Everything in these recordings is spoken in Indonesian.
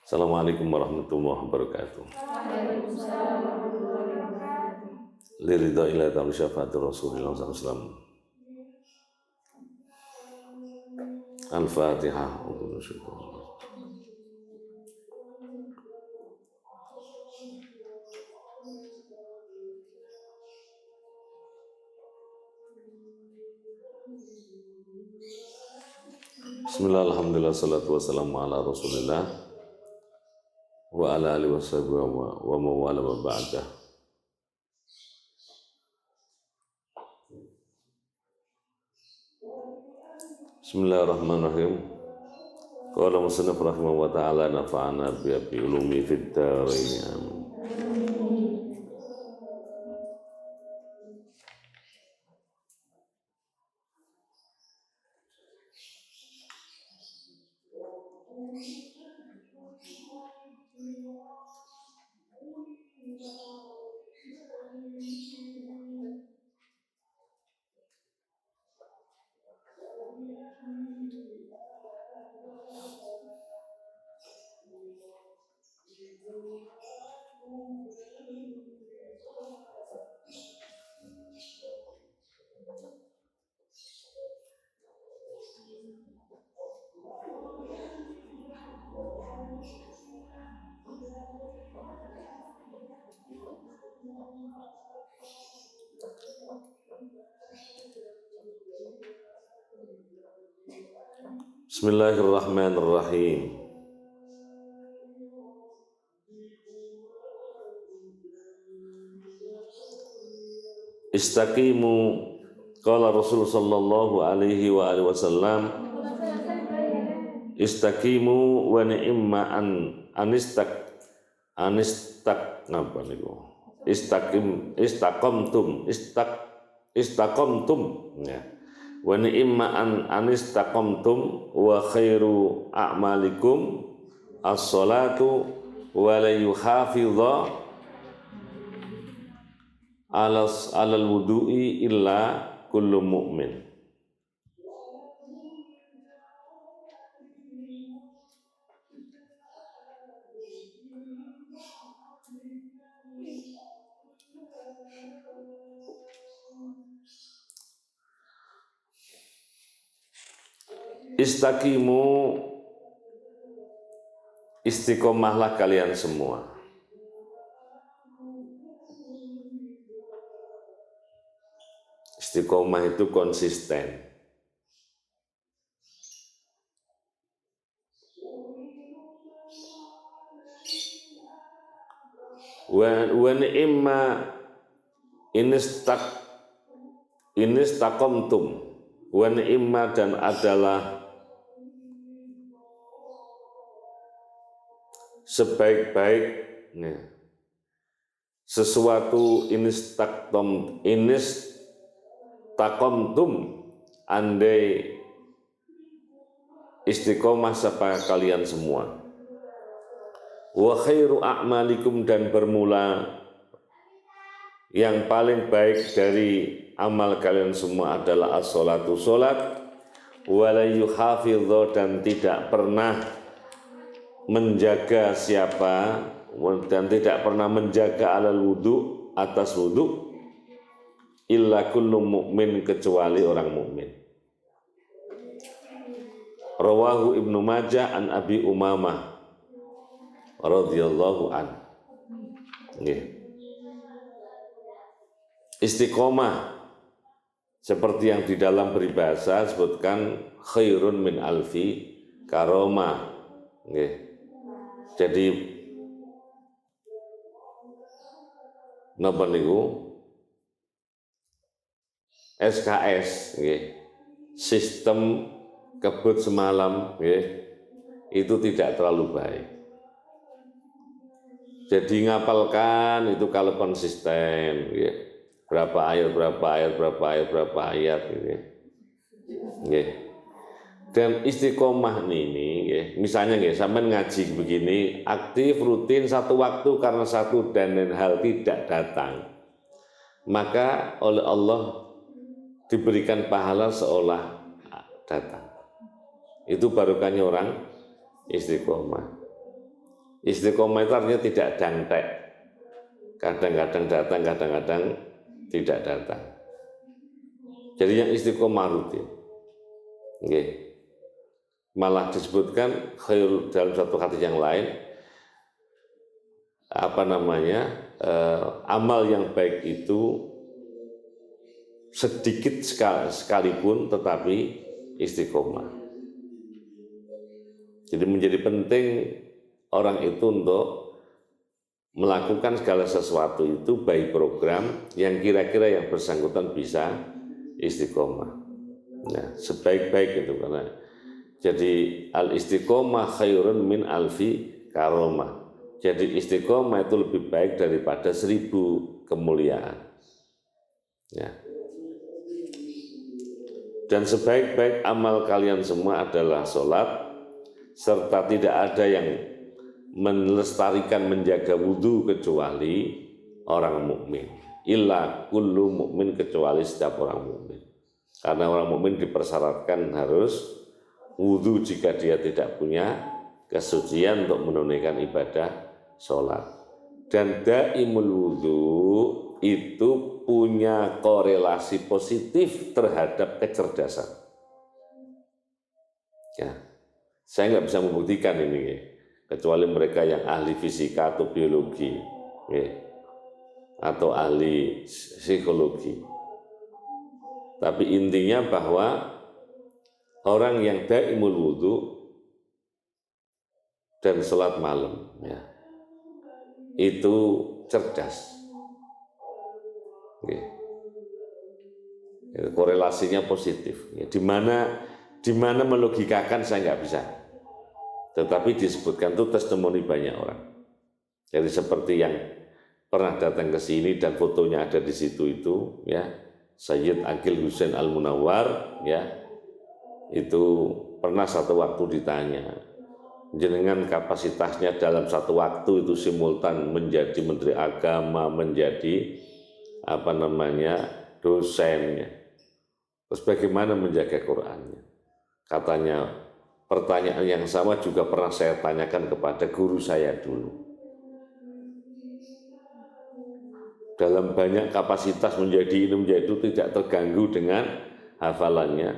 Assalamualaikum warahmatullahi wabarakatuh. Waalaikumsalam warahmatullahi wabarakatuh. Liridha ila ta'ala syafaati Rasulillah SAW. Al-Fatihah. Bismillah, alhamdulillah, salatu wassalamu ala Rasulillah wa ala alihi wa sahbihi wa mawala wa ba'dah. Bismillahirrahmanirrahim. Qala musannif rahimahu wa ta'ala nafa'ana bi ulumi fid dharain. Amin. Bismillahirrahmanirrahim. Istaqimu, qala Rasul sallallahu alaihi wa alihi wasallam, istaqimu wa ni'ma apa niku? Istaqamtum ya. Wa ni'ma anistaqamtum wa khairu a'malikum as-salatu wa la yuhafidha alal wudu'i illa kullu mu'min. Istaqimu, istiqomahlah kalian semua. Istiqomah itu konsisten. Wa ni'ma inistaqamtum. Wa ni'ma dan adalah sebaik-baiknya sesuatu inistaqamtum andai istiqomah sapa kalian semua. Wa khairu a'malikum dan bermula yang paling baik dari amal kalian semua adalah as-sholatu, sholat, wa la yuhafidhu dan tidak pernah menjaga siapa dan tidak pernah menjaga alal wudu, atas wudu, illa kullu mu'min kecuali orang mukmin. Rawahu Ibnu Majah an Abi Umamah radhiyallahu an. Istiqomah seperti yang di dalam peribahasa sebutkan khairun min alfi karomah. Jadi napa niku SKS sistem kebut semalam itu tidak terlalu baik. Jadi ngapalkan itu kalau konsisten berapa ayat dan istiqomah ini misalnya sampean ngaji begini aktif rutin satu waktu karena satu dan lain hal tidak datang, maka oleh Allah diberikan pahala seolah datang. Itu barokahnya orang istiqomah. Istiqomah itu artinya tidak dangtek. Kadang-kadang datang, kadang-kadang tidak datang. Jadi yang istiqomah rutin. Okay. Malah disebutkan khair dalam satu hadis yang lain, amal yang baik itu sedikit sekalipun tetapi istiqomah. Jadi menjadi penting orang itu untuk melakukan segala sesuatu itu by program yang kira-kira yang bersangkutan bisa istiqomah. Nah, sebaik-baik itu karena jadi al-istiqomah khairun min alfi karomah. Jadi istiqomah itu lebih baik daripada 1000 kemuliaan. Ya. Dan sebaik-baik amal kalian semua adalah sholat, serta tidak ada yang melestarikan menjaga wudhu kecuali orang mukmin. Illa kullu mukmin, kecuali setiap orang mukmin. Karena orang mukmin dipersyaratkan harus wudhu jika dia tidak punya kesucian untuk menunaikan ibadah sholat. Dan daimul wudhu itu punya korelasi positif terhadap kecerdasan. Ya, saya nggak bisa membuktikan ini, kecuali mereka yang ahli fisika atau biologi, atau ahli psikologi. Tapi intinya bahwa orang yang daimul wudhu dan sholat malam, ya, itu cerdas. Korelasinya positif. Di mana melogikakan saya nggak bisa. Tetapi disebutkan itu testimoni banyak orang. Jadi seperti yang pernah datang ke sini dan fotonya ada di situ itu, ya, Sayyid Aqil Husain Al-Munawwar, ya, itu pernah satu waktu ditanya, jenengan kapasitasnya dalam satu waktu itu simultan menjadi Menteri Agama, menjadi dosennya. Terus bagaimana menjaga Qur'annya? Katanya pertanyaan yang sama juga pernah saya tanyakan kepada guru saya dulu. Dalam banyak kapasitas menjadi ini menjadi itu tidak terganggu dengan hafalannya.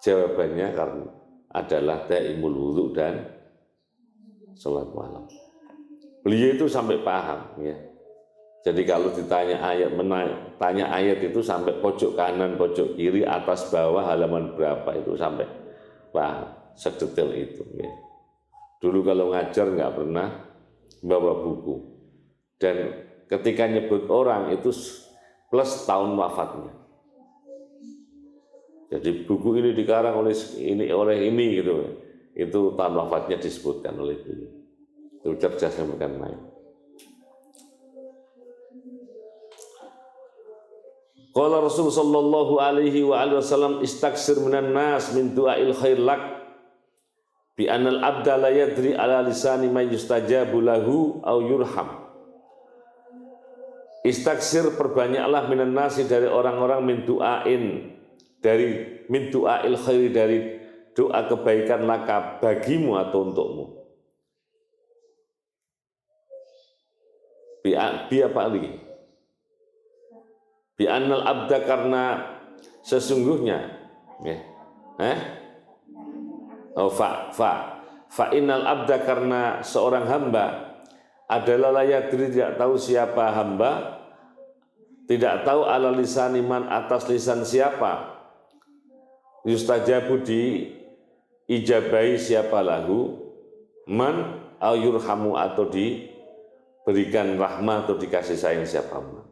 Jawabannya karena adalah daimul wudhu dan sholat malam. Beliau itu sampai paham, ya. Jadi kalau ditanya tanya ayat itu sampai pojok kanan, pojok kiri, atas bawah, halaman berapa itu sampai paham sedetail itu. Ya. Dulu kalau ngajar nggak pernah bawa buku. Dan ketika nyebut orang itu plus tahun wafatnya. Jadi buku ini dikarang oleh ini gitu. Itu tahun wafatnya disebutkan oleh beliau. Itu cerdasnya bukan main. Qala Rasul sallallahu alaihi wasallam istaksir minan nas min du'ail khair lak bi anal abda la yadri ala lisani may yustajabu lahu au yurham. Istaksir, perbanyaklah minan nasi dari orang-orang min du'ain, dari min du'ail khairi, dari doa kebaikan laka bagimu atau untukmu. Bi apa lagi? Bi annal abda, karena sesungguhnya, ya. Fa innal abda, karena seorang hamba adalah layadri, tidak tahu siapa hamba, tidak tahu ala lisan iman, atas lisan siapa, yustajabu, diijabai siapa lahu, man au yurhamu, atau diberikan rahmah atau dikasih sayang siapa man.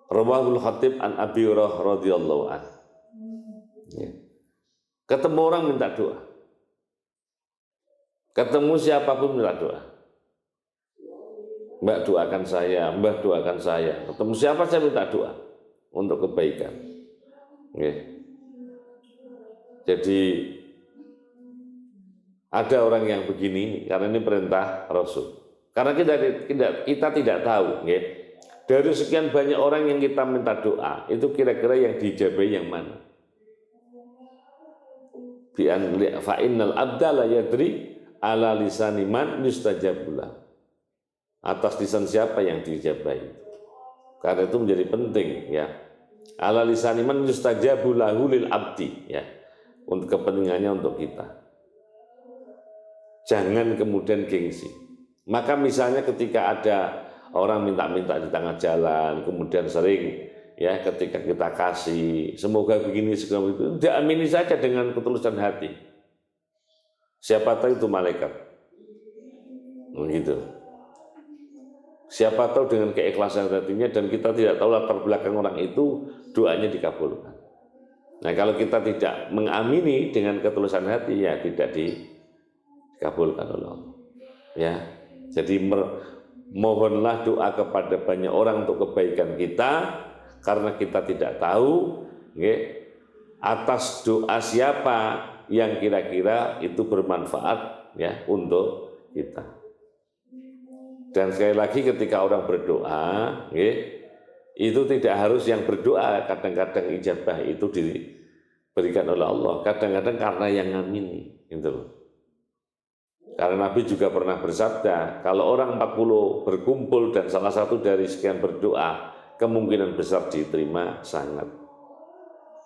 Rawahul Khatib an Abi Hurairah radhiyallahu an. Ketemu orang minta doa. Ketemu siapapun minta doa. Mbak doakan saya, Mbah doakan saya. Ketemu siapa saya minta doa untuk kebaikan. Jadi ada orang yang begini karena ini perintah Rasul. Karena kita tidak tahu, dari sekian banyak orang yang kita minta doa, itu kira-kira yang diijabahi yang mana? Fa innal abda la yadri ala lisani man yustajabula, atas lisan siapa yang diijabahi. Karena itu menjadi penting ya. Ala lisani man yustajabulahu lil abdi ya. Untuk kepentingannya untuk kita. Jangan kemudian gengsi. Maka misalnya ketika ada orang minta-minta di tengah jalan, kemudian sering ya ketika kita kasih, semoga begini segala itu, diamini saja dengan ketulusan hati. Siapa tahu itu malaikat. Begitu. Siapa tahu dengan keikhlasan hatinya dan kita tidak tahu latar belakang orang itu, doanya dikabulkan. Nah, kalau kita tidak mengamini dengan ketulusan hati, ya tidak dikabulkan oleh Allah. Ya, jadi mohonlah doa kepada banyak orang untuk kebaikan kita, karena kita tidak tahu atas doa siapa yang kira-kira itu bermanfaat ya untuk kita. Dan sekali lagi ketika orang berdoa, itu tidak harus yang berdoa, kadang-kadang ijabah itu diberikan oleh Allah, kadang-kadang karena yang ngamini, gitu loh. Karena Nabi juga pernah bersabda, kalau orang 40 berkumpul dan salah satu dari sekian berdoa, kemungkinan besar diterima sangat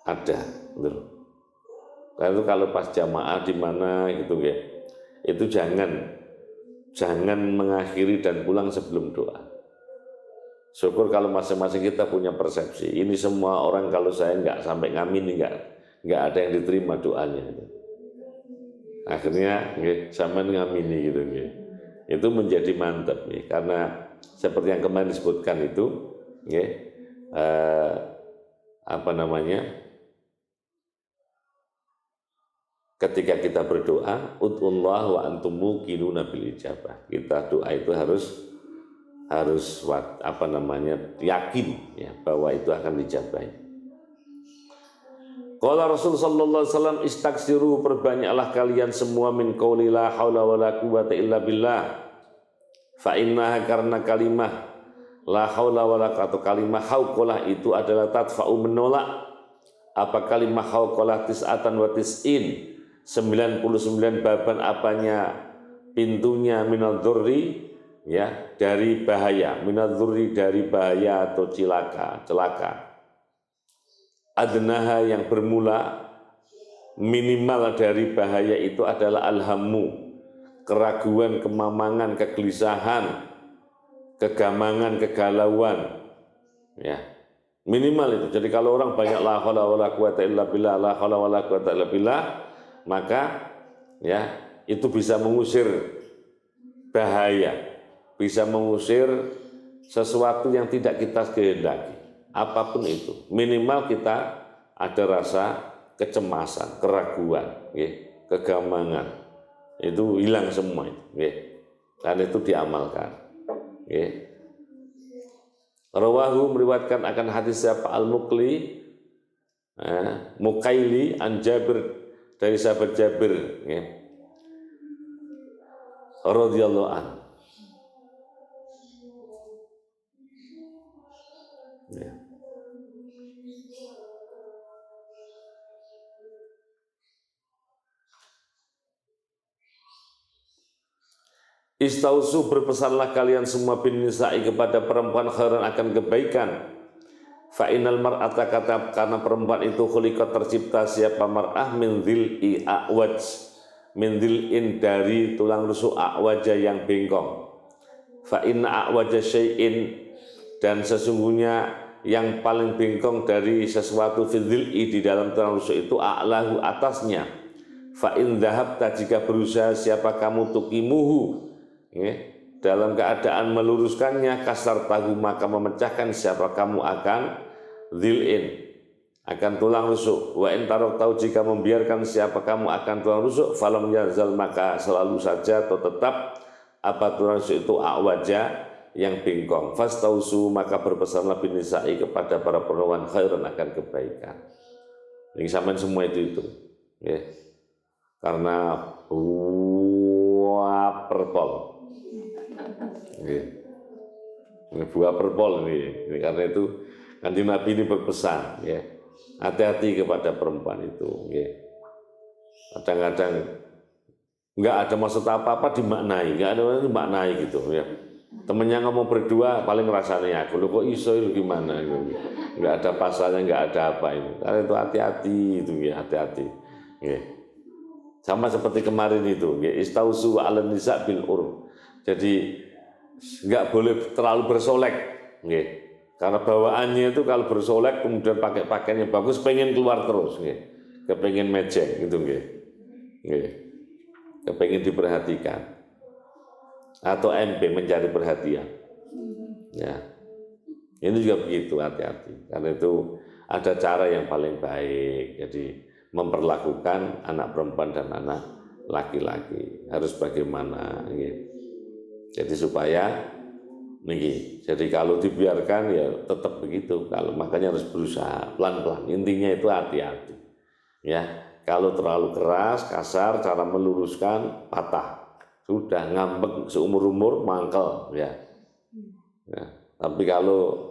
ada, gitu loh. Lalu kalau pas jamaah di mana gitu ya, itu jangan mengakhiri dan pulang sebelum doa. Syukur kalau masing-masing kita punya persepsi. Ini semua orang kalau saya nggak sampai ngamin, nggak ada yang diterima doanya. Akhirnya sama ngamini gitu. Itu menjadi mantap karena seperti yang kemarin disebutkan itu, ketika kita berdoa, ud'ullah wa antum muqinuna bil ijabah. Kita doa itu harus yakin ya bahwa itu akan dijabahi. Qala Rasul sallallahu alaihi wasallam, istaksiru, perbanyaklah kalian semua min qauli la haula wala quwwata illa billah. Fa innaha, karena kalimah la haula wala quwwata, kalimah hauqalah itu adalah tadfa'u, menolak apa kalimah hauqalah tis'atan wa tis'in, 99 baban apanya pintunya, minal dzurri ya dari bahaya, minal dzurri dari bahaya atau celaka. Adnaha, yang bermula minimal dari bahaya itu adalah alhammu, keraguan, kemamangan, kegelisahan, kegamangan, kegalauan. Ya, minimal itu. Jadi kalau orang banyak la haula wala quwata illa billah, la haula wala quwata illa billah, maka ya itu bisa mengusir bahaya, bisa mengusir sesuatu yang tidak kita kehendaki. Apapun itu, minimal kita ada rasa kecemasan, keraguan, kegamangan, itu hilang semua itu, dan itu diamalkan. Rawahu, meriwayatkan akan hadis siapa Al-Muqli, Muqaili an Jabir, dari sahabat Jabir, radhiyallahu anhu. Istausu, berpesanlah kalian semua bin nisa'i, kepada perempuan, khairan, akan kebaikan. Fa innal mar'ata, karena perempuan itu khuliqat, tercipta siapa mar'ah min dhil'i a'waj, min dhil'in dari tulang rusuk, a'waja yang bengkong. Fa inna a'waja syai'in, dan sesungguhnya yang paling bengkong dari sesuatu fi dhil'i, di dalam tulang rusuk itu, a'lahu, atasnya. Fa in dhahabta, jika berusaha siapa kamu tuqimuhu, dalam keadaan meluruskannya, kasar tahu, maka memecahkan siapa kamu akan dhil'in, akan tulang rusuk. Wa in tarok tahu, jika membiarkan siapa kamu akan tulang rusuk, falam yazal, maka selalu saja atau tetap apa tulang rusuk itu, a'waja, yang bengkong. Fastausu, maka berpesanlah bin nisa'i, kepada para perempuan, khairan, akan kebaikan. Ini sampai semua itu karena buah perpol. Ini buah perpol ini karena itu Kanjeng Nabi ini berpesan, hati-hati kepada perempuan itu. Kadang-kadang nggak ada maksud apa-apa dimaknai, nggak ada maksud dimaknai gitu ya. Temennya ngomong berdua paling rasanya aku, lo kok iso itu gimana gitu. Nggak ada pasalnya, nggak ada apa ini. Karena itu hati-hati itu ya, hati-hati. Ya. Sama seperti kemarin itu, ya, istausu 'alan nisa bil urf. Jadi nggak boleh terlalu bersolek, ya. Karena bawaannya itu kalau bersolek kemudian pakai pakaian yang bagus, pengen keluar terus, ya. Kepengen mejeng gitu, ya. Ya. Kepengen diperhatikan. Atau MP mencari perhatian. Ya. Ini juga begitu, hati-hati. Karena itu ada cara yang paling baik. Jadi memperlakukan anak perempuan dan anak laki-laki harus bagaimana. Jadi supaya jadi kalau dibiarkan ya tetap begitu. Kalau makanya harus berusaha pelan-pelan. Intinya itu hati-hati. Ya, kalau terlalu keras, kasar, cara meluruskan patah. Sudah ngambek seumur-umur mangkel ya. Ya. Tapi kalau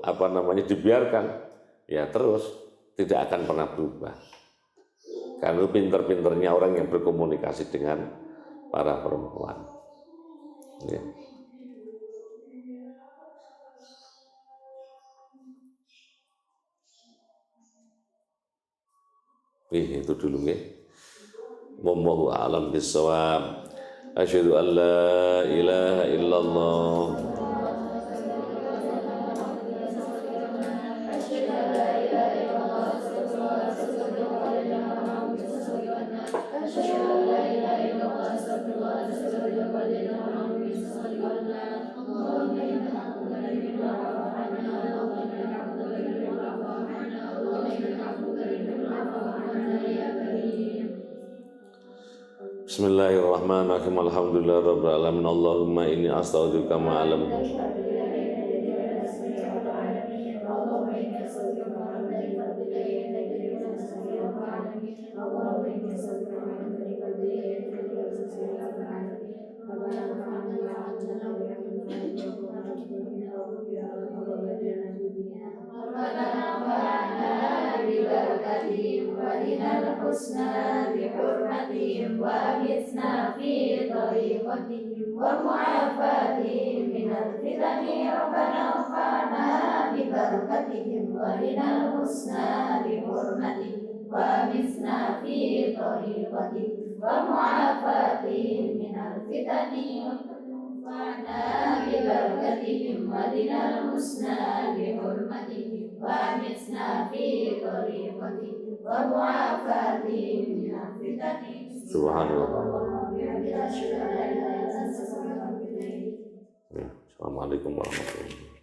dibiarkan ya terus tidak akan pernah berubah. Karena itu pinter-pinternya orang yang berkomunikasi dengan para perempuan. Ya. Itu dulu ya. Wallahu a'lam bishawab. Asyhadu an la ilaha illallah. Bismillahirrahmanirrahim. Alhamdulillah rabbil alamin. Allahumma inni astaghfiruka ma 'alamtu. ومعافاتهم من الفتن ربنا وانفعنا ببركتهم وارنا الحسنى بحرمتهم وامسنا في طريقتهم ومعافاتهم من الفتن وانفعنا ببركتهم وارنا الحسنى بحرمتهم وامسنا في طريقتهم ومعافاتهم من الفتن. Subhanallah. Assalamualaikum warahmatullahi wabarakatuh.